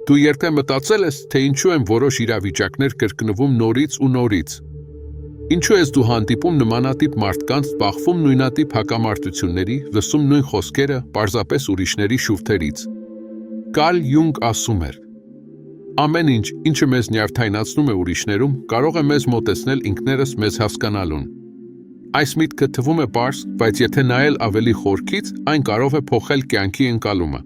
Դու երբեմն մտածել ես, թե ինչու են որոշ իրավիճակներ կրկնվում նորից ու նորից։ Ինչու ես դու հանդիպում նմանատիպ մարդկանց, զբաղվում նույնատիպ հակամարտությունների, լսում նույն խոսքերը, պարզապես ուրիշների շուրթերից։ Կարլ Յունգ ասում էր. ամեն ինչ, ինչը մեզ նյարդայնացնում է ուրիշներում, կարող է մեզ մոտեցնել ինքներս մեզ հասկանալուն։ Այս միտքը թվում է պարզ, բայց եթե նայել ավելի խորքից, այն կարող է փոխել կյանքի ընկալումը։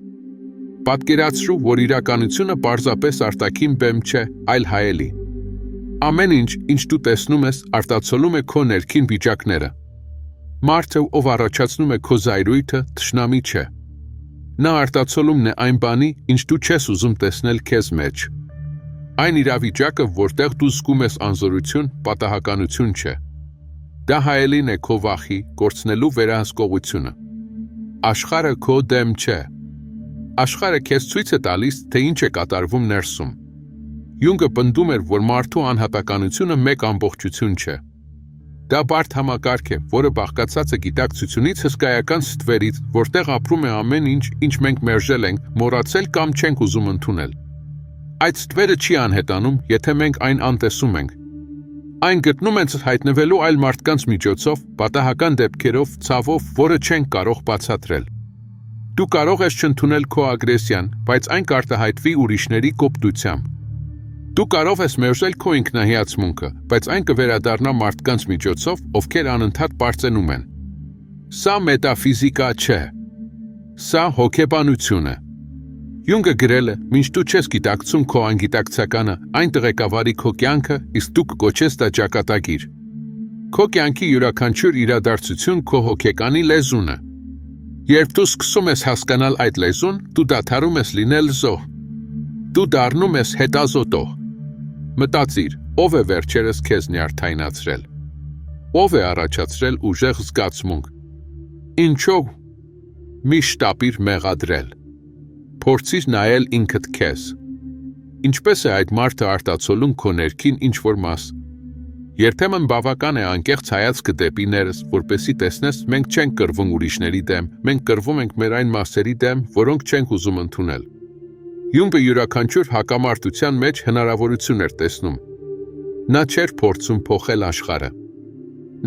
Պատկերացրու, որ իրականությունը պարզապես արտաքին բեմ չէ, այլ հայելի։ Ամեն ինչ, ինչ դու տեսնում ես, արտացոլում է քո ներքին վիճակները։ Մարդը, ով առաջացնում է քո զայրույթը, թշնամի չէ։ Նա արտացոլումն է այն բանի, ինչ դու չես ուզում տեսնել քեզ մեջ։ Այն իրավիճակը, որտեղ դու զգում ես անզորություն, պատահականություն չէ։ Դա հայելին է քո վախի, կորցնելու վերահսկողությունը։ Աշխարհը քո դեմ չէ։ Աշխարհը քեզ ցույց է տալիս, թե ինչ է կատարվում ներսում։ Յունգը պնդում էր, որ մարդու անհատականությունը մեկ ամբողջություն չէ։ Դա բարդ համակարգ է, որը բաղկացած է գիտակցությունից, հսկայական ստվերից, որտեղ ապրում է ամեն ինչ, ինչ մենք մերժել ենք, մոռացել կամ չենք ուզում ընդունել։ Այդ ստվերը չի անհետանում, եթե մենք այն անտեսում ենք։ Այն գտնում ենք հայտնվելու այլ մարդկանց միջոցով, պատահական դեպքերով, ցավով, որը չենք կարող բացատրել։ Դու կարող ես չընդունել քո ագրեսիան, բայց այն կարտահայտվի ուրիշների կոպտությամբ։ Դու կարող ես մերժել քո ինքնահիացմունքը, բայց այն կվերադառնա մարդկանց միջոցով, ովքեր անընդհատ բարձենում են։ Սա մետաֆիզիկա չէ։ Սա հոգեբանություն է։ Յունգը գրել է, մինչ դու չես գիտակցում քո անգիտակցականը, այն տղեկավարի քո կյանքը, իսկ դու կոչես դա ճակատագիր։ Քո կյանքի յուրաքանչյուր իրադարձություն քո հոգեկանի լեզուն է։ Երբ դու սկսում ես հասկանալ այդ լեզուն, դու դադարում ես լինել զոհ։ Դու դառնում ես հետազոտող։ Մտածիր, ով է վերջերս քեզ նյարդայնացրել։ Ով է առաջացրել ուժեղ զգացմունք։ Ինչով միշտ ապիր մեղադրել։ Փորձիր նայել ինքդ քեզ։ Ինչպես է այդ մարդը արտացոլում քո ներքին ինչ-որ մաս։ Երբեմն բավական է անկեղծ հայացքը դեպի ներս, որպեսզի տեսնես, մենք չենք կռվում ուրիշների դեմ, մենք կռվում ենք մեր այն մասերի դեմ, որոնք չենք ուզում ընդունել։ Յունգը յուրաքանչյուր հակամարտության մեջ հնարավորություն էր տեսնում։ Նա չէր փորձում փոխել աշխարհը։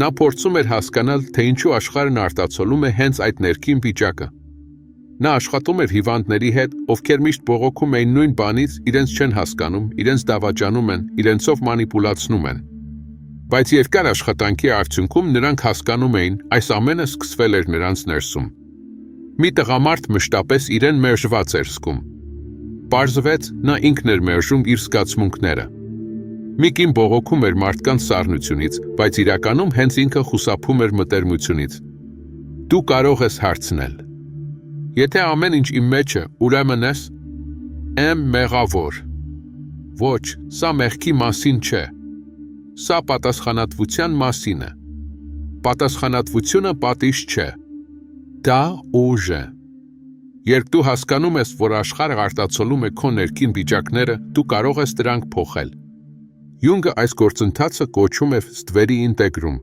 Նա փորձում էր հասկանալ, թե ինչու աշխարհն արտացոլում է հենց այդ ներքին վիճակը։ Նա աշխատում էր հիվանդների հետ, ովքեր միշտ բողոքում էին նույն բանից, իրենց չեն հասկանում, իրենց դավաճանում են, իրենցով մանիպուլացնում են։ Բայց երկար աշխատանքի արդյունքում նրանք հասկանում էին, այս ամենը սկսվել էր նրանց ներսում։ Մի տղամարդ մշտապես իրեն մերժված էր զգում։ Պարզվեց, նա ինքն էր մերժում իր զգացմունքները։ Մի կին բողոքում էր մարդկանց սառնությունից, բայց իրականում հենց ինքը խուսափում էր մտերմությունից։ Դու կարող ես հարցնել. Եթե ամեն ինչ իմ մեջ է, ուրեմն ես մեղավոր։ Ոչ, սա մեղքի մասին չէ։ Սա պատասխանատվության մասին է։ Պատասխանատվությունը պատիժ չէ։ Դա ուժ է։ Երբ դու հասկանում ես, որ աշխարհը արտացոլում է քո ներքին վիճակները, դու կարող ես դրանք փոխել։ Յունգը այս գործընթացը կոչում է ստվերի ինտեգրում։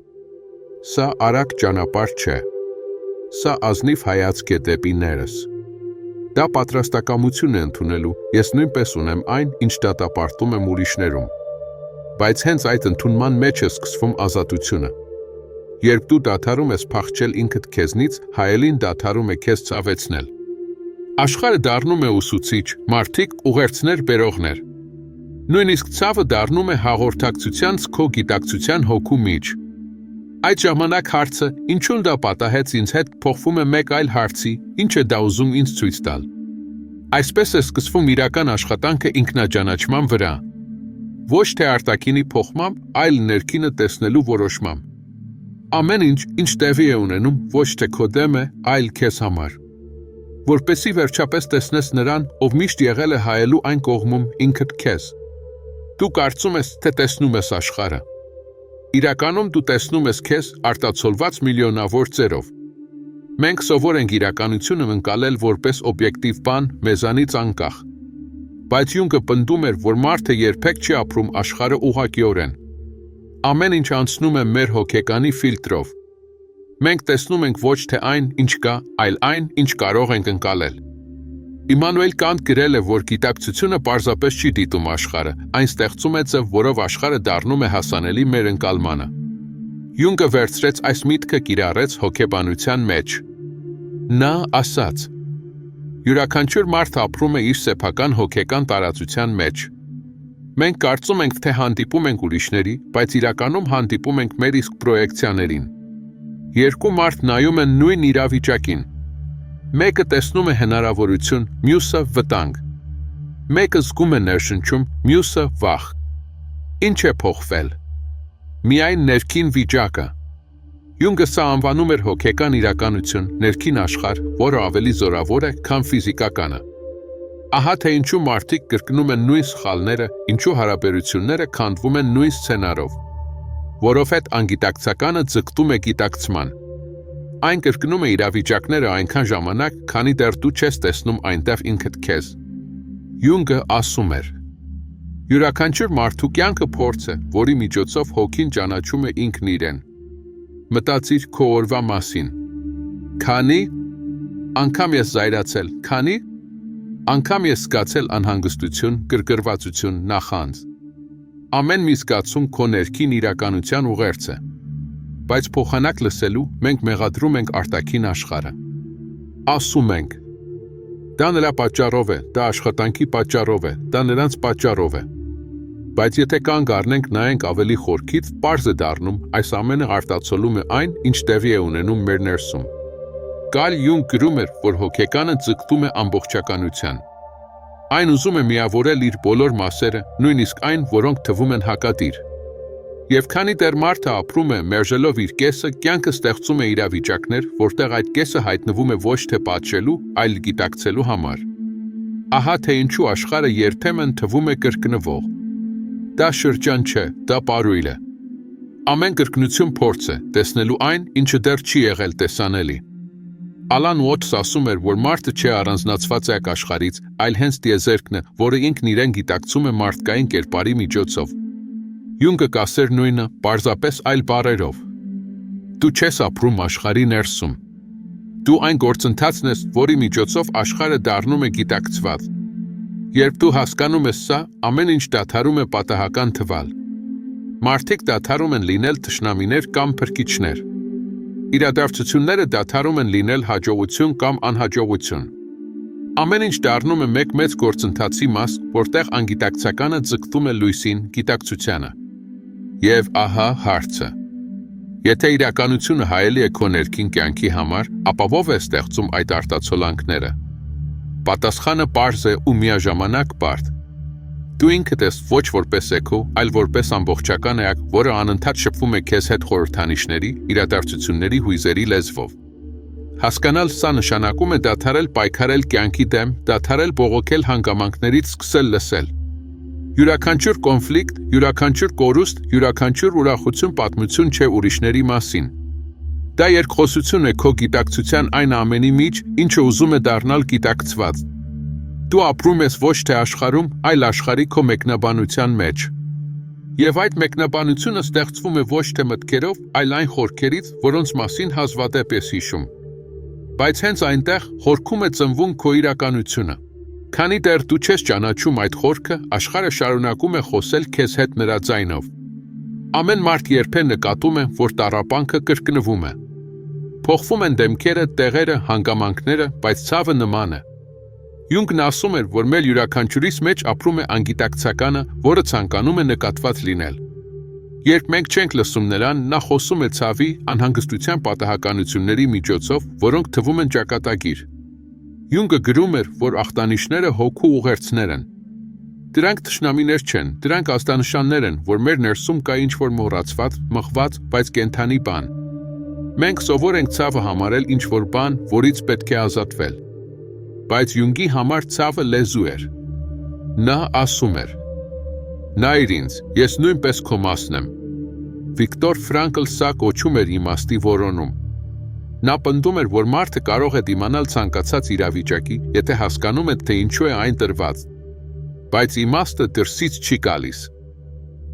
Սա արագ ճանապարհ չէ։ Սա ազնիվ հայացք է դեպի ներս։ Դա պատրաստակամություն է ընդունելու, ես նույնպես ունեմ այն, ինչ դատապարտում եմ ուրիշներում։ Բայց հենց այդ ընդունման մեջ է սկսվում ազատությունը։ Երբ դու դադարում ես փախչել ինքդ քեզնից, հայելին դադարում է քեզ ցավեցնել։ Աշխարհը դառնում է ուսուցիչ, մարդիկ ուղերձներ բերողներ։ Նույնիսկ ցավը դառնում է հաղորդակցության քո գիտակցության հոգու միջ։ Այդ ժամանակ հարցը, ինչու դա պատահեց ինձ հետ, փոխվում է մեկ այլ հարցի, ինչ է դա ուզում ինձ ցույց տալ։ Այսպես է սկսվում իրական աշխատանքը ինքնաճանաչման վրա։ Ոչ թե արտաքինի փոխմամբ, այլ ներքինը տեսնելու որոշմամբ։ Ամեն ինչ, ինչ տեղի է ունենում, ոչ թե քո դեմ է, այլ քեզ համար։ Որպեսզի վերջապես տեսնես նրան, ով միշտ եղել է հայելու այն կողմում ինքդ քեզ։ Դու կարծում ես, թե տեսնում ես աշխարհը։ Իրականում դու տեսնում ես քեզ արտացոլված միլիոնավոր ծերով։ Մենք սովոր ենք իրականությունը ընկալել որպես օբյեկտիվ բան, մեզանից անկախ։ Բայց Յունգը պնդում էր, որ մարդը երբեք չի ապրում աշխարհը ուղղակիորեն։ Ամեն ինչ անցնում է մեր հոգեկանի ֆիլտրով։ Մենք տեսնում ենք ոչ թե այն, ինչ կա, այլ այն, ինչ կարող ենք ընկալել։ Իմմանուել Կանտ գրել է, որ գիտակցությունը պարզապես չի դիտում աշխարհը, այն ստեղծում է ձև, որով աշխարհը դառնում է հասանելի մեր ընկալմանը։ Յունգը վերցրեց այս միտքը կիրառեց հոգեբանության մեջ։ Նա ասաց. յուրաքանչյուր մարդ ապրում է իր սեփական հոգեկան տարածության մեջ։ Մենք կարծում ենք, թե հանդիպում ենք ուրիշների, բայց իրականում հանդիպում ենք մեր իսկ պրոյեկցիաներին։ Երկու մարդ նայում են նույն իրավիճակին։ Մեկը տեսնում է հնարավորություն, մյուսը վտանգ։ Մեկը զգում է ներշնչում, մյուսը վախ։ Ինչ է փոխվել։ Միայն ներքին վիճակը։ Յունգը սա անվանում էր հոգեկան իրականություն, ներքին աշխարհ, որը ավելի զորավոր է, քան ֆիզիկականը։ Ահա թե ինչու մարդիկ կրկնում են նույն սխալները, ինչու հարաբերությունները քանդվում են նույն սցենարով։ Որովհետև անգիտակցականը ձգտում է գիտակցման։ Այն կրկնում է իրավիճակները այնքան ժամանակ, քանի դեռ դու չես տեսնում այնտեղ ինքդ քեզ։ Յունգը ասում էր. յուրաքանչյուր մարդու կյանքը փորձ է, որի միջոցով հոգին ճանաչում է ինքն իրեն։ Մտածիր քո օրվա մասին։ Քանի անգամ ես զայրացել, քանի անգամ ես զգացել անհանգստություն, գրգռվածություն, նախանձ։ Ամեն մի զգացում քո ներքին իրականության ուղերձ է։ Բայց փոխանակ լսելու մենք մեղադրում ենք արտաքին աշխարհը։ Ասում ենք. դա նրա պատճառով է, դա աշխատանքի պատճառով է, դա նրանց պատճառով է։ Բայց եթե կանգ առնենք նայենք ավելի խորքից, պարզ է դառնում, այս ամենը արտացոլում է այն, ինչ տեղի է ունենում մեր ներսում։ Կարլ Յունգ գրում էր, որ հոգեկանը ձգտում է ամբողջականության։ Այն ուզում է միավորել իր բոլոր մասերը, նույնիսկ այն, որոնք թվում են հակադիր։ Եվ քանի դեռ մարդը ապրում է մերժելով իր կեսը, կյանքը ստեղծում է իրավիճակներ, որտեղ այդ կեսը հայտնվում է ոչ թե պատժելու, այլ գիտակցելու համար։ Ահա թե ինչու աշխարհը երբեմն թվում է կրկնվող։ Դա շրջան չէ, դա պարույր է։ Ամեն կրկնություն փորձ է, տեսնելու այն, ինչը դեռ չի եղել տեսանելի։ Ալան Ուոտս ասում էր, որ մարդը չէ առանձնացված էակ աշխարհից, այլ հենց տիեզերքն է, որը ինքն իրեն գիտակցում է մարդկային կերպարի միջոցով։ Յունգը կասեր նույնը, պարզապես այլ բառերով։ Դու չես ապրում աշխարհի ներսում։ Դու այն գործընթացն ես, որի միջոցով աշխարհը դառնում է գիտակցված։ Երբ դու հասկանում ես սա, ամեն ինչ դադարում է պատահական թվալ։ Մարդիկ դադարում են լինել թշնամիներ կամ փրկիչներ։ Իրադարձությունները դադարում են լինել հաջողություն կամ անհաջողություն։ Ամեն ինչ դառնում է մեկ մեծ գործընթացի մաս, որտեղ անգիտակցականը ձգտում է լույսին, գիտակցությանը։ Եվ ահա հարցը. եթե իրականությունը հայելի է քո ներքին կյանքի համար, ապա ով է ստեղծում այդ արտացոլանքները։ Պատասխանը պարզ է ու միաժամանակ բարդ։ Դու ինքդ ես ոչ որպես էգո, այլ որպես ամբողջական էակ, որը անընդհատ շփվում է քեզ հետ խորհրդանիշների, իրադարձությունների հույզերի լեզվով։ Հասկանալ սա նշանակում է դադարել պայքարել կյանքի դեմ, դադարել բողոքել հանգամանքներից սկսել լսել։ Յուրաքանչյուր կոնֆլիկտ, յուրաքանչյուր կորուստ, յուրաքանչյուր ուրախություն պատմություն չէ ուրիշների մասին։ Դա երկխոսություն է քո գիտակցության այն ամենի մեջ, ինչը ուզում է դառնալ գիտակցված։ Դու ապրում ես ոչ թե աշխարհում, այլ աշխարհի քո մեկնաբանության մեջ։ Եվ այդ մեկնաբանությունը ստեղծվում է ոչ թե մտքերով, այլ այն խորքերից, որոնց մասին հազվադեպ ես հիշում։ Բայց հենց այնտեղ խորքում է ծնվում քո իրականությունը։ Քանի դեռ դու չես ճանաչում այդ խորքը, աշխարհը շարունակում է խոսել քեզ հետ նրա ձայնով։ Ամեն մարդ երբեմն նկատում է, որ տառապանքը կրկնվում է։ Փոխվում են դեմքերը, տեղերը, հանգամանքները, բայց ցավը նման է։ Յունգն ասում էր, որ մեր յուրաքանչյուրիս մեջ ապրում է անգիտակցականը, որը ցանկանում է նկատված լինել։ Երբ մենք չենք լսում նրան, նա խոսում է ցավի, անհանգստության պատահականությունների միջոցով, որոնք թվում են ճակատագիր։ Յունգը գրում էր, որ ախտանիշները հոգու ուղերձներ են։ Դրանք թշնամիներ չեն, դրանք ազդանշաններ են, որ մեր ներսում կա ինչ-որ մոռացված, մխված, բայց կենդանի բան։ Մենք սովոր ենք ցավը համարել ինչ-որ բան, որից պետք է ազատվել։ Բայց Յունգի համար ցավը լեզու էր։ Նա ասում էր. նայր ինձ, ես նույնպես քո մասն եմ։ Վիկտոր Ֆրանկլ սա կոչում էր իմաստի որոնում։ Նա պնդում էր, որ մարդը կարող է դիմանալ ցանկացած իրավիճակի, եթե հասկանում է, թե ինչու է այն տրված։ Բայց իմաստը դրսից չի գալիս։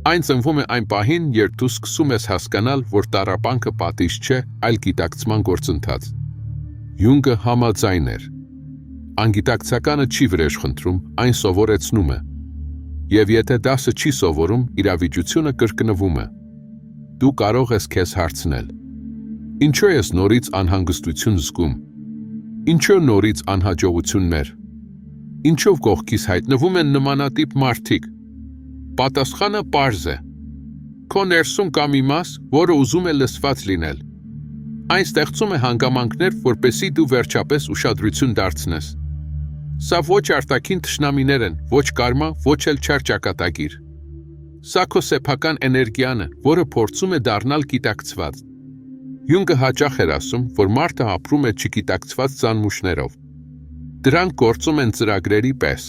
Այն ծնվում է այն պահին, երբ դու սկսում ես հասկանալ, որ տառապանքը պատիժ չէ, այլ գիտակցման գործընթաց։ Յունգը համաձայն էր։ Անգիտակցականը չի վրեժխնդրում, այն սովորեցնում է։ Եվ եթե դասը չի սովորում, իրավիճությունը կրկնվում է։ Դու կարող ես քեզ հարցնել. ինչու ես նորից անհանգստություն զգում։ Ինչու նորից անհաջողություններ։ Ինչով կողքից հայտնվում են նմանատիպ մարդիկ։ Պատասխանը պարզ է։ Քո ներսում կա մի մաս, որը ուզում է լսված լինել։ Այն ստեղծում է հանգամանքներ, որպեսզի դու վերջապես ուշադրություն դարձնես։ Սա ոչ արտաքին թշնամիներ են, ոչ կարմա, ոչ էլ չար ճակատագիր։ Սա քո սեփական էներգիան է, որը փորձում է դառնալ գիտակցված։ Յունգը հաճախ էր ասում, որ մարդը ապրում է չգիտակցված ցանմուշներով։ Դրանք գործում են ծրագրերի պես։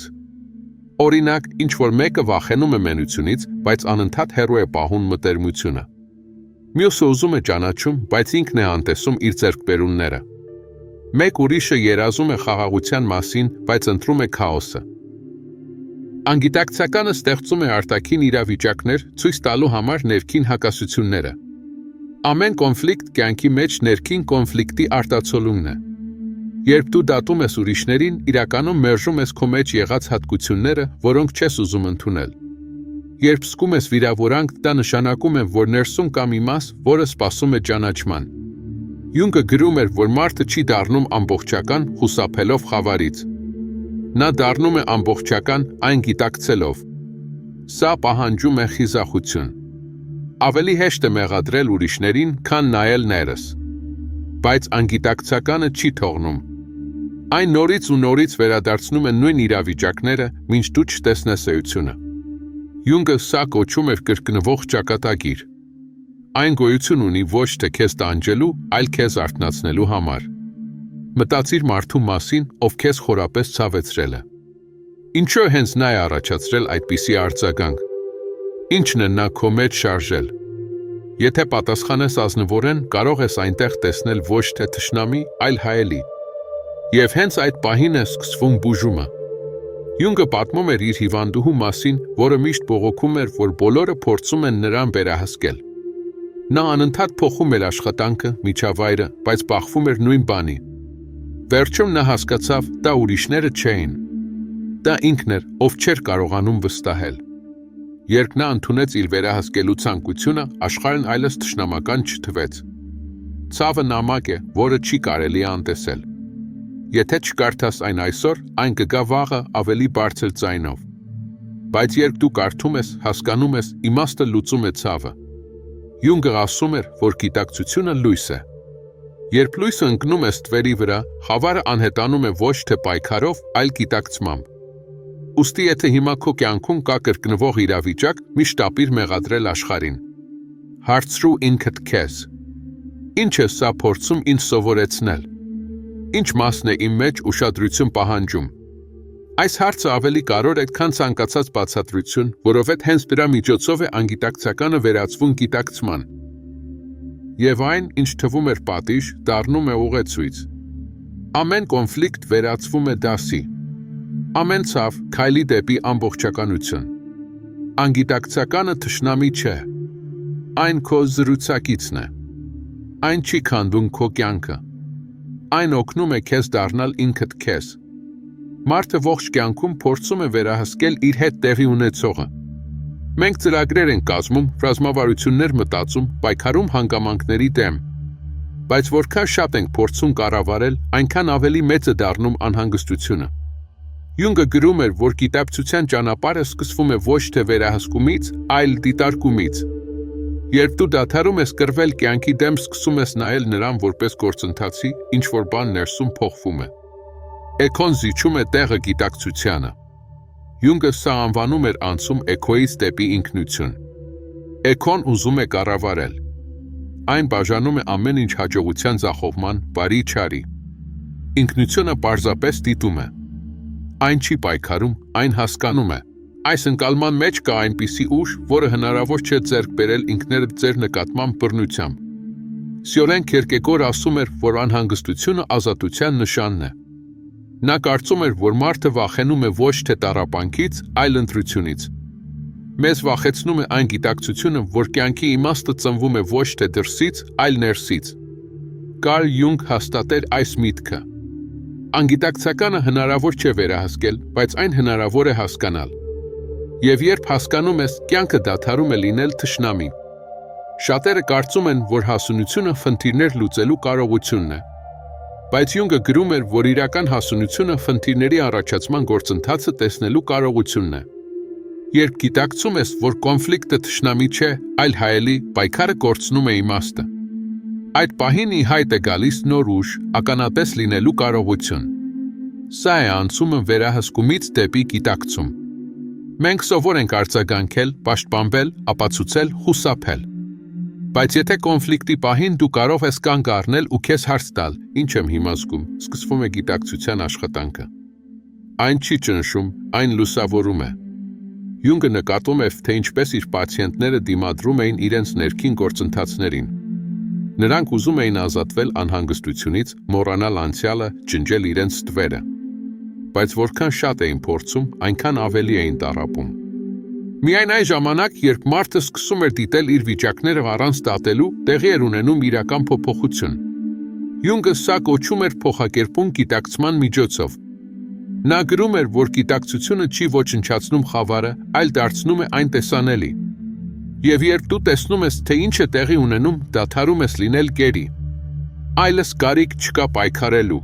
Օրինակ, ինչ որ մեկը վախենում է մենությունից, բայց անընդհատ հեռու է պահում մտերմությունը։ Մյուսը ուզում է ճանաչում, բայց ինքն է անտեսում իր ձեռքբերումները։ Մեկ ուրիշը երազում է խաղաղության մասին, բայց ընտրում է քաոսը։ Անգիտակցականը ստեղծում է արտաքին իրավիճակներ, ցույց տալու համար ներքին հակասությունները։ Ամեն կոնֆլիկտ կյանքի մեջ ներքին կոնֆլիկտի արտացոլումն է։ Երբ դու դատում ես ուրիշներին, իրականում մերժում ես քո մեջ եղած հատկությունները, որոնք չես ուզում ընդունել։ Երբ զգում ես վիրավորանք, դա նշանակում է, որ ներսում կա մի մաս, որը սպասում է ճանաչման։ Յունգը գրում էր, որ մարդը չի դառնում ամբողջական, խուսափելով խավարից։ Նա դառնում է ամբողջական, այն գիտակցելով։ Սա պահանջում է խիզախություն։ Ավելի հեշտ է մեղադրել ուրիշներին, քան նայել ներս։ Բայց անգիտակցականը չի թողնում։ Այն նորից ու նորից վերադարձնում է նույն իրավիճակները, մինչ դու չտեսնես էությունը։ Յունգը սա կոչում էր կրկնվող ճակատագիր։ Այն գոյություն ունի ոչ թե քեզ տանջելու, այլ քեզ արթնացնելու համար։ Մտածիր մարդու մասին, ով քեզ խորապես ցավեցրել է։ Ինչու հենց նա է առաջացրել այդպիսի արձագանք։ Ինչն է նա քո մեջ շարժել։ Եթե պատասխանես ազնվորեն, կարող ես այնտեղ տեսնել ոչ թե թշնամի, այլ հայելի։ Եվ հենց այդ պահին է սկսվում բուժումը։ Յունգը պատմում էր իր հիվանդուհու մասին, որը միշտ բողոքում էր, որ բոլորը փորձում են նրան վերահսկել։ Նա անընդհատ փոխում էր աշխատանքը, միջավայրը, բայց բախվում էր նույն բանի։ Վերջում նա հասկացավ, դա ուրիշները չէին։ Դա ինքն էր, ով չէր կարողանում վստահել։ Երբ նա ընդունեց իր վերահսկելու ցանկությունը, աշխարհն այլևս թշնամական չթվեց։ Ցավը նամակ է, որը չի կարելի անտեսել։ Եթե չկարդաս այն այսօր, այն կգա վաղը ավելի բարձր ձայնով։ Բայց երբ դու կարդում ես, հասկանում ես, իմաստը լուծում է ցավը։ Յունգը ասում էր, որ գիտակցությունը լույս է։ Երբ լույսը ընկնում է ստվերի վրա, խավարը անհետանում է ոչ թե պայքարով, այլ գիտակցմամբ։ Ուստի եթե հիմա քո կյանքում կա կրկնվող իրավիճակ, միշտ ապիր մեղադրել աշխարհին։ Հարցրու ինքդ քեզ. ինչ է սա փորձում ինձ սովորեցնել։ Ինչ մասն է իմ մեջ ուշադրություն պահանջում։ Այս հարցը ավելի կարևոր է, քան ցանկացած բացատրություն, որովհետև հենց դրա միջոցով է անգիտակցականը վերածվում գիտակցման։ Եվ այն, ինչ թվում էր պատիժ, դառնում է ուղեցույց։ Ամեն կոնֆլիկտ վերածվում է դասի։ Ամեն ցավ քայլի դեպի ամբողջականություն։ Անգիտակցականը թշնամի չէ։ Այն քո զրուցակիցն է։ Այն չի քանդում քո կյանքը։ Այն օգնում է քեզ դառնալ ինքդ քեզ։ Մարդը ողջ կյանքում փորձում է վերահսկել իր հետ տեղի ունեցողը։ Մենք ծրագրեր ենք կազմում, ռազմավարություններ մտածում, պայքարում հանգամանքների դեմ։ Բայց որքան շատ ենք փորձում կառավարել, այնքան ավելի մեծ է դառնում անհանգստությունը։ Յունգը գրում էր, որ գիտակցության ճանապարհը սկսվում է ոչ թե վերահսկումից, այլ դիտարկումից։ Երբ դու դադարում ես կռվել կյանքի դեմ, սկսում ես նայել նրան որպես գործընթացի, ինչ որ բան ներսում փոխվում է։ Էքոն զիջում է տեղը գիտակցությանը։ Յունգը սա անվանում էր անցում էքոից դեպի ինքնություն։ Էքոն ուզում է կառավարել։ Այն բաժանում է ամեն ինչ հաջողության ձախողման, բարի չարի։ Ինքնությունը պարզապես դիտում է։ Այն չի պայքարում, այն հասկանում է։ Այս ընկալման մեջ կա այնպիսի ուժ, որը հնարավոր չէ ձեռք բերել ինքներդ ձեր նկատմամբ բռնությամբ։ Սյորեն Քերկեգոր ասում էր, որ անհանգստությունը ազատության նշանն է։ Նա կարծում էր, որ մարդը վախենում է ոչ թե տառապանքից, այլ ընտրությունից։ Մեզ վախեցնում է այն գիտակցությունը, որ կյանքի իմաստը ծնվում է ոչ թե դրսից, այլ ներսից։ Կարլ Յունգ հաստատեր այս միտքը։ Անգիտակցականը հնարավոր չէ վերահասկել, բայց այն հնարավոր է հասկանալ։ Եվ երբ հասկանում ես, կյանքը դադարում է լինել թշնամի։ Շատերը կարծում են, որ հասունությունը խնդիրներ լուծելու կարողությունն է։ Բայց Յունգը գրում էր, որ իրական հասունությունը խնդիրների առաջացման գործընթացը տեսնելու կարողությունն է։ Երբ գիտակցում ես, որ կոնֆլիկտը թշնամի չէ, այլ հայելի, պայքարը կորցնում է իմաստը։ Այդ պահին ի հայտ է գալիս նոր ուժ, ականատես լինելու կարողություն։ Սա է անցումը վերահսկումից դեպի գիտակցում։ Մենք սովոր ենք արձագանքել, պաշտպանվել, ապացուցել, խուսափել։ Բայց եթե կոնֆլիկտի պահին դու կարող ես կանգ առնել ու քեզ հարց տալ, ինչ եմ հիմա զգում, սկսվում է գիտակցության աշխատանքը։ Այն չի ճնշում, այն լուսավորում է։ Յունգը նկատում է, թե ինչպես իր պացիենտները դիմադրում էին իրենց ներքին գործընթացներին։ Նրանք ուզում էին ազատվել անհանգստությունից, մոռանալ անցյալը, ջնջել իրենց ստվերը։ Բայց որքան շատ էին փորձում, այնքան ավելի էին տառապում։ Միայն այն ժամանակ, երբ մարդը սկսում էր դիտել իր վիճակները առանց դատելու, տեղի էր ունենում իրական փոփոխություն։ Յունգը սա կոչում էր փոխակերպում գիտակցման միջոցով։ Նա գրում էր, որ գիտակցությունը չի ոչնչացնում խավարը, այլ դարձնում է այն տեսանելի։ Եվ երբ դու տեսնում ես, թե ինչ է տեղի ունենում, դադարում ես լինել գերի։ Այլս կարիք չկա պայքարելու։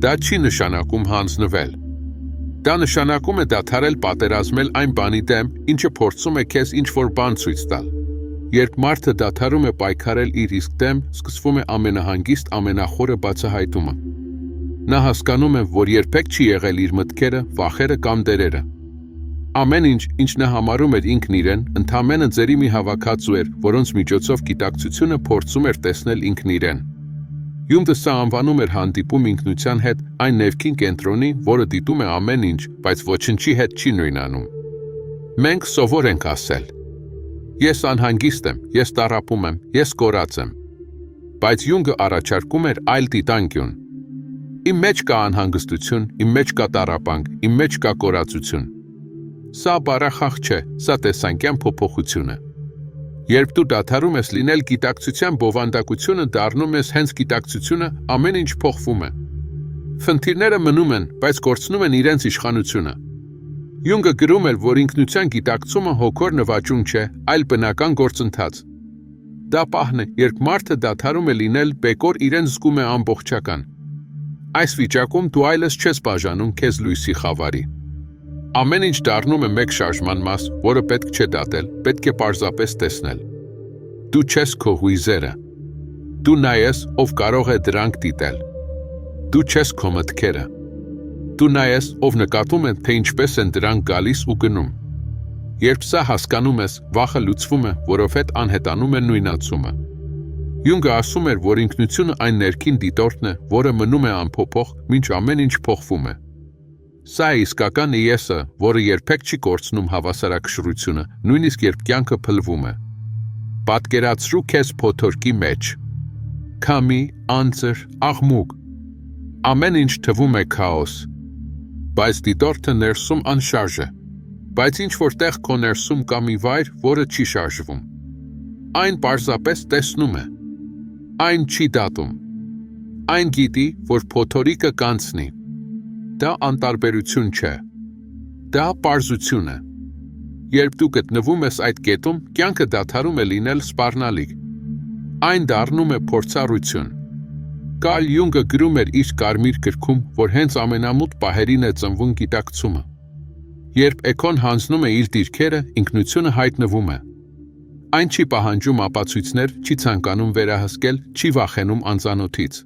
Դա չի նշանակում հանձնվել։ Դա նշանակում է դադարել պատերազմել այն բանի դեմ, ինչը փորձում է քեզ ինչ-որ բան ցույց տալ։ Երբ մարդը դադարում է պայքարել իր իսկ դեմ, սկսվում է ամենահանգիստ, ամենախորը բացահայտումը։ Նա հասկանում է, որ երբեք չի եղել իր մտքերը, վախերը կամ դերերը։ Ամեն ինչ, ինչ նա համարում էր ինքն իրեն, ընդամենը ձերի մի հավաքածու էր, որոնց միջոցով գիտակցությունը փորձում էր տեսնել ինքն իրեն։ Յունգը սա անվանում էր հանդիպում ինքնության հետ, այն ներքին կենտրոնի, որը դիտում է ամեն ինչ, բայց ոչնչի հետ չի նույնանում։ Մենք սովոր ենք ասել. Ես անհանգիստ եմ, ես տառապում եմ, ես կորած եմ։ Բայց Յունգը առաջարկում էր այլ դիտանկյուն։ Իմ մեջ կա անհանգստություն, իմ մեջ կա տառապանք, իմ մեջ կա կորածություն։ Սա բառախաղ չէ, սա տեսանկյան փոփոխություն է։ Երբ դու դադարում ես լինել գիտակցության բովանդակությունը, դառնում ես հենց գիտակցությունը, ամեն ինչ փոխվում է։ Խնդիրները մնում են, բայց կորցնում են իրենց իշխանությունը։ Յունգը գրում էր, որ ինքնության գիտակցումը հոգոր նվաճում չէ, այլ բնական գործընթաց։ Դա պահն է, երբ մարդը դադարում է լինել բեկոր, իրեն զգում է ամբողջական։ Այս վիճակում դու այլս չես բաժանում քեզ լույսի խավարի։ Ամեն ինչ դառնում է մեկ շարժման մաս, որը պետք չէ դատել, պետք է պարզապես տեսնել։ Դու չես քո հույզերը։ Դու նա ես, ով կարող է դրանք դիտել։ Դու չես քո մտքերը։ Դու նա ես, ով նկատում է, թե ինչպես են դրանք գալիս ու գնում։ Երբ սա հասկանում ես, վախը լուծվում է, որովհետև անհետանում է նույնացումը։ Յունգը ասում էր, որ ինքնությունը այն ներքին դիտորդն է, որը մնում է անփոփոխ, մինչ ամեն ինչ փոխվում է։ Սա է իսկական եսը, որը երբեք չի կորցնում հավասարակշռությունը, նույնիսկ երբ կյանքը փլվում է։ Պատկերացրու քեզ փոթորկի մեջ։ Քամի, անձր, աղմուկ։ Ամեն ինչ թվում է քաոս։ Բայց դիտորդը ներսում անշարժ է։ Բայց ինչ-որ տեղ քո ներսում կա մի վայր, որը չի շարժվում։ Այն պարզապես տեսնում է։ Այն չի դատում։ Այն գիտի, որ փոթորիկը կանցնի։ Դա անտարբերություն չէ։ Դա պարզություն է։ Երբ դու գտնվում ես այդ կետում, կյանքը դադարում է լինել սպառնալիք։ Այն դառնում է փորձառություն։ Կարլ Յունգը գրում էր իր կարմիր գրքում, որ հենց ամենամութ պահերին է ծնվում գիտակցումը։ Երբ էքոն հանձնում է իր դիրքերը, ինքնությունը հայտնվում է։ Այն չի պահանջում ապացույցներ, չի ցանկանում վերահսկել, չի վախենում անծանոթից։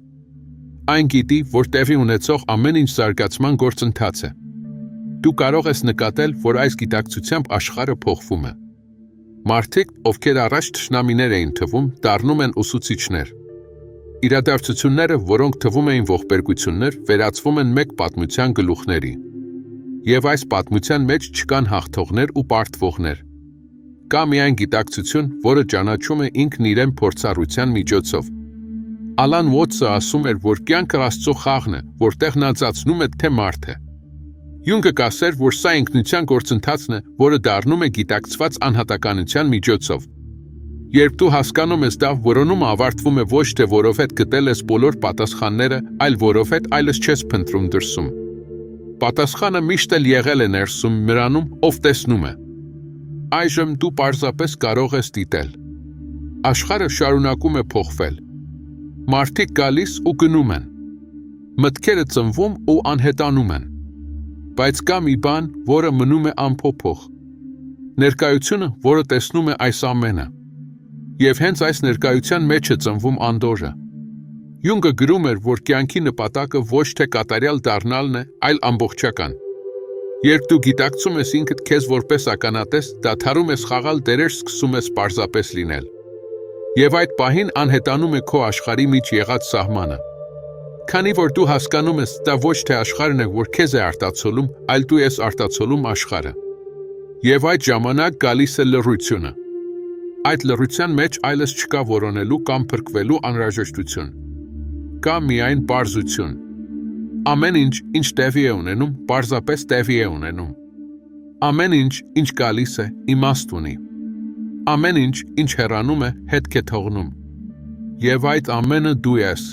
Այն գիտի, որ տեղի ունեցող ամեն ինչ զարգացման գործընթաց է։ Դու կարող ես նկատել, որ այս գիտակցությամբ աշխարհը փոխվում է։ Մարդիկ, ովքեր առաջ թշնամիներ էին թվում, դառնում են ուսուցիչներ։ Իրադարձությունները, որոնք թվում էին ողբերգություններ, վերածվում են մեկ պատմության գլուխների։ Եվ այս պատմության մեջ չկան հաղթողներ ու պարտվողներ։ Կա միայն գիտակցություն, որը ճանաչում է ինքն իրեն փորձառության միջոցով։ Ալան Ուոթսը ասում էր, որ կյանքը Աստծո խաղն է, որտեղ նա ծածնում է, թե մարդ է։ Յունգը կասեր, որ սա ինքնության գործընթացն է, որը դառնում է գիտակցված անհատականության միջոցով։ Երբ դու հասկանում ես դա, որոնումը ավարտվում է ոչ թե որովհետև գտել ես բոլոր պատասխանները, այլ որովհետև այլս չես փնտրում դրսում։ Պատասխանը միշտ էլ եղել է ներսում նրանում, ով տեսնում է։ Այժմ դու պարզապես կարող ես դիտել։ Աշխարհը շարունակում է փոխվել։ Մարդիկ գալիս ու գնում են։ Մտքերը ծնվում ու անհետանում են։ Բայց կա մի բան, որը մնում է անփոփոխ։ Ներկայությունը, որը տեսնում է այս ամենը։ Եվ հենց այս ներկայության մեջ է ծնվում անդորրը։ Յունգը գրում էր, որ կյանքի նպատակը ոչ թե կատարյալ դառնալն է, այլ ամբողջական։ Երբ դու գիտակցում ես ինքդ քեզ որպես ականատես, դադարում ես խաղալ դերեր, սկսում ես պարզապես լինել։ Եվ այդ պահին անհետանում է քո աշխարհի մեջ եղած սահմանը։ Քանի որ դու հասկանում ես, դա ոչ թե աշխարհն է, որ քեզ է արտացոլում, այլ դու ես արտացոլում աշխարհը։ Եվ այդ ժամանակ գալիս է լռությունը։ Այդ լռության մեջ այլս չկա որոնելու կամ փրկվելու անհրաժեշտություն։ Կա միայն պարզություն։ Ամեն ինչ, ինչ տեղի է ունենում, պարզապես տեղի է ունենում։ Ամեն ինչ, ինչ գալիս է, իմաստ ունի։ Ամեն ինչ, ինչ հեռանում է, հետք է թողնում։ Եվ այդ ամենը դու ես։